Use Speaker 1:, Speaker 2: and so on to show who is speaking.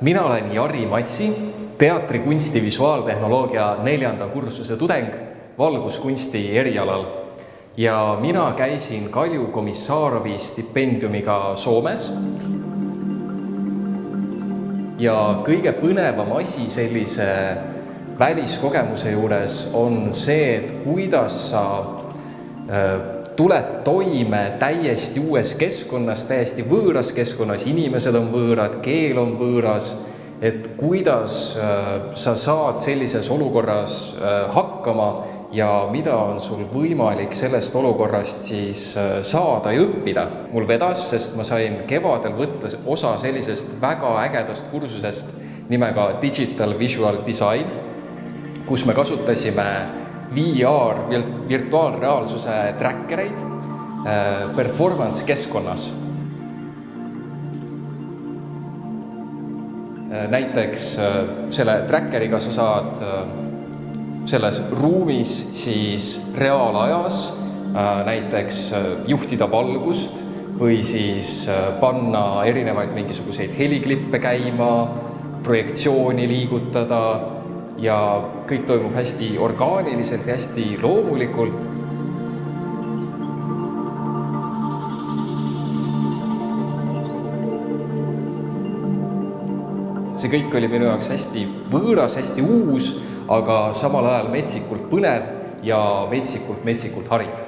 Speaker 1: Mina olen Jari Matsi, teatrikunsti visuaaltehnoloogia 4. kursuse tudeng valguskunsti erialal. Ja mina käisin Kalju Komissarovi stipendiumiga Soomes. Ja kõige põnevam asi sellise väliskogemuse juures on see, et kuidas sa tuled toime täiesti uues keskkonnas, täiesti võõras keskkonnas, inimesed on võõrad, keel on võõras, et kuidas sa saad sellises olukorras hakkama ja mida on sul võimalik sellest olukorrast siis saada ja õppida. Mul vedas, sest ma sain kevadel võtta osa sellisest väga ägedast kursusest nimega Digital Visual Design, kus me kasutasime VR, virtuaalreaalsuse trackereid performance keskkonnas. Näiteks selle trackeriga sa saad selles ruumis siis reaalajas näiteks juhtida valgust või siis panna erinevaid mingisuguseid heliklippe käima, projektsiooni liigutada ja kõik toimub hästi orgaaniliselt ja hästi loomulikult. See kõik oli minu jaoks hästi võõras, hästi uus, aga samal ajal metsikult põnev ja metsikult hariv.